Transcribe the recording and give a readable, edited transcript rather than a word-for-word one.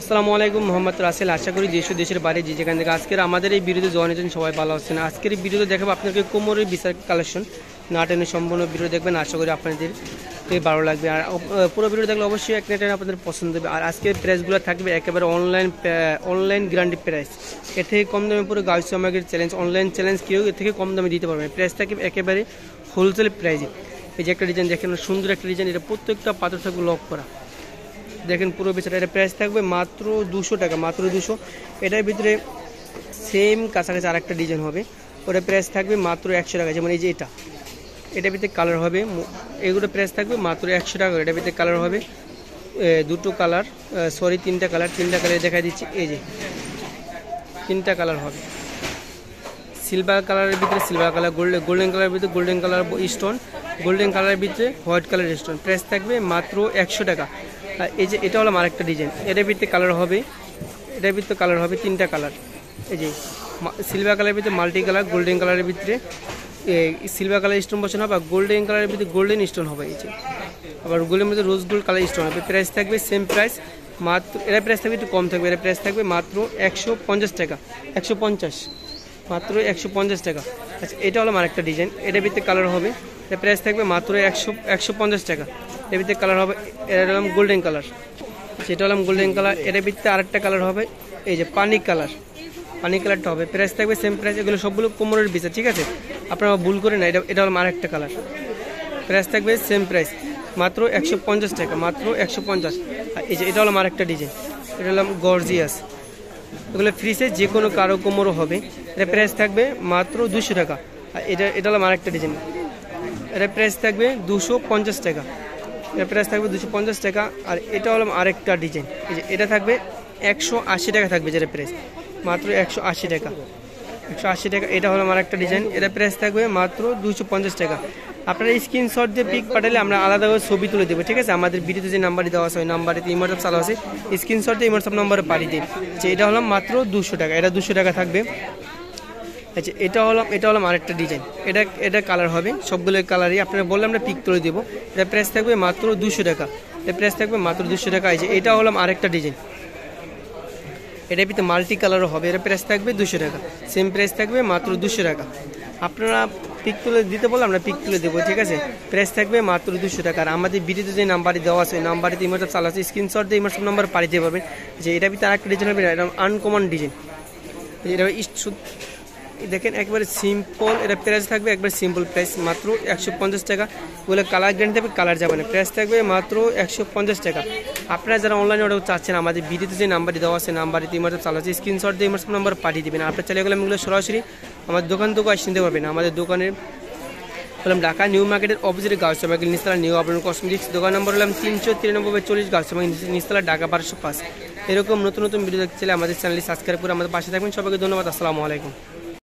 আসসালামু আলাইকুম, মোহাম্মদ রাসেল। আশা করি দেশ ও দেশের বাইরে যে যেখান থেকে আজকের আমাদের এই ভিডিওতে জয়েন হয়েছেন সবাই ভালো আছেন। আজকের এই ভিডিওতে দেখাবো আপনাকে কোমরের বিশাল কালেকশন, না টেনে সম্পূর্ণ ভিডিও দেখবেন। আশা করি আপনাদের ভালো লাগবে। আর পুরো ভিডিও দেখলে অবশ্যই এক না টেনে আপনাদের পছন্দ হবে। আর আজকের প্রাইসগুলো থাকবে একেবারে অনলাইন গ্যারান্টি প্রাইস। এর থেকে কম দামে পুরো গাউসিয়া আমাদের চ্যালেঞ্জ, অনলাইন চ্যালেঞ্জ কেউ এর থেকে কম দামে দিতে পারবে। প্রাইস থাকবে একেবারে হোলসেল প্রাইসে। এই যে একটা ডিজাইন দেখেন, সুন্দর একটা ডিজাইন, এটা প্রত্যেকটা পাথর থাকবে লক করা। দেখেন পুরো বিষয়টা, এটা প্রাইস থাকবে মাত্র 200 টাকা, মাত্র 200। এটার ভিতরে সেম কাছাকাছি আর একটা ডিজাইন হবে, ওটা প্রাইস থাকবে মাত্র 100 টাকা। যেমন এই যে এটার ভিতরে কালার হবে, এগুলো প্রাইস থাকবে মাত্র 100 টাকা। এটার ভিতরে কালার হবে দুটো কালার, তিনটা কালার দেখা দিচ্ছি। এই যে তিনটা কালার হবে, সিলভার কালারের ভিতরে সিলভার কালার, গোল্ডেন কালারের ভিতরে গোল্ডেন কালার স্টোন, গোল্ডেন কালারের ভিতরে হোয়াইট কালার স্টোন। প্রাইস থাকবে মাত্র 100 টাকা। আর এই যে এটা হলো আরেকটা ডিজাইন, এটার ভিতরে কালার হবে, এটার ভিতরে কালার হবে তিনটা কালার। এই যে সিলভার কালারের ভিতরে মাল্টি কালার, গোল্ডেন কালারের ভিতরে সিলভার কালার স্টোন বসানো হবে, আর গোল্ডেন কালারের ভিতরে গোল্ডেন স্টোন হবে। এই যে আবার গোল্ডের মধ্যে রোজ গোল্ড কালার স্টোন হবে। প্রাইস থাকবে সেম প্রাইস, মাত্র এর প্রাইস থাকবে একটু কম থাকবে। এর প্রাইস থাকবে মাত্র 150 টাকা, 150, মাত্র 150 টাকা। আচ্ছা, এটা হলো আরেকটা ডিজাইন, এটার ভিতরে কালার হবে, এর প্রাইস থাকবে মাত্র 150 টাকা। এর ভিতরে কালার হবে, এটা হলাম গোল্ডেন কালার, সেটা হলাম গোল্ডেন কালার। এর ভিতরে আরেকটা কালার হবে, এই যে পানি কালারটা হবে। প্রাইস থাকবে সেম প্রাইস। এগুলো সবগুলো কোমরের বিষয়, ঠিক আছে, আপনারা ভুল করে না। এটা হলো আরেকটা কালার, প্রাইস থাকবে সেম প্রাইস, মাত্র 150 টাকা, মাত্র 150। আর এই যে এটা হলো আরেকটা ডিজাইন, এটা হলাম গর্জিয়াস। এগুলো ফ্রিসে যে কোনো কারো কোমরও হবে। এটা প্রাইস থাকবে মাত্র 200 টাকা। আর এটা হলো আরেকটা ডিজাইন, এটা প্রাইস থাকবে 250 টাকা। এর প্রাইস থাকবে 250 টাকা। আর এটা হলো আরেকটা ডিজাইন, এই যে এটা থাকবে 180 টাকা থাকবে, যেটা প্রাইস মাত্র 180 টাকা, 180 টাকা। এটা হলো আরেকটা ডিজাইন, এটা প্রাইস থাকবে মাত্র 250 টাকা। আপনারা স্ক্রিনশট দিয়ে পিক পাঠালে আমরা আলাদাভাবে ছবি তুলে দেবো, ঠিক আছে। আমাদের ভিডিওতে যে নাম্বারটি দেওয়া আছে ওই নাম্বারেতে ইমোটসঅ্যাপ চালু আছে, স্ক্রিনশট দিয়ে ইমোটসঅ্যাপ নাম্বারে পাঠিয়ে দিন। যে এটা হলো মাত্র 200 টাকা, এটা 200 টাকা থাকবে। আচ্ছা, এটা হলো আরেকটা ডিজাইন, এটা কালার হবে, সবগুলো কালারই আপনারা বললে আমরা পিক তুলে দেবো। এটা প্রাইস থাকবে মাত্র 200 টাকা, এর প্রাইস থাকবে মাত্র 200 টাকা। এই যে এটা হলো আরেকটা ডিজাইন, এটার ভিতরে মাল্টি কালারও হবে, এর প্রাইস থাকবে 200 টাকা, সেম প্রাইস থাকবে মাত্র 200 টাকা। আপনারা পিক তুলে দিতে বলে আমরা পিক তুলে দেবো, ঠিক আছে। প্রাইস থাকবে মাত্র 200 টাকা। আর আমাদের ভিডিওতে যে নাম্বারটি দেওয়া আছে ওই নাম্বারটি ইমোটসঅ্যাপ চালু আছে, স্ক্রিনশট দিয়ে ইমোটসঅ্যাপ নাম্বার পাঠিয়ে দিতে পারবেন। যে এটার ভিতরে আরেকটা ডিজাইন হবে, এটা আনকমন ডিজাইন, এটা দেখেন একবারে সিম্পল। এটা প্রাইস থাকবে একবার সিম্পল প্রাইস, মাত্র 150 টাকা। বলে কালার গ্যারান্টি থাকবে, কালার যাবে না। প্রাইস থাকবে মাত্র 150 টাকা। আপনারা যারা অনলাইনে অর্ডার চাচ্ছেন, আমাদের ভিডিওতে যে নাম্বারটি দেওয়া আছে নাম্বারটি ইমোটসঅ্যাপ চালু আছে, স্ক্রিনশট দিয়ে ইমোটসঅ্যাপ নাম্বার পাঠিয়ে দেবেন। আপনার চাইলে গেলে এগুলো সরাসরি আমাদের দোকান থেকে আসতে নিতে পারবেন। আমাদের দোকানের হলাম ঢাকা নিউ মার্কেটের অপোজিটে গাউসিয়া মার্কেট, নিচতলা নিউ আবরণ কসমেটিক্স। দোকান নম্বর হলাম 393-40 গাউসিয়া মার্কেট, নিচতলা ঢাকা 1205। এরকম নতুন নতুন ভিডিও দেখতে চাইলে আমাদের চ্যানেলটি সাবস্ক্রাইব করে আমাদের পাশে থাকবেন। সবাইকে ধন্যবাদ। আসসালামু আলাইকুম।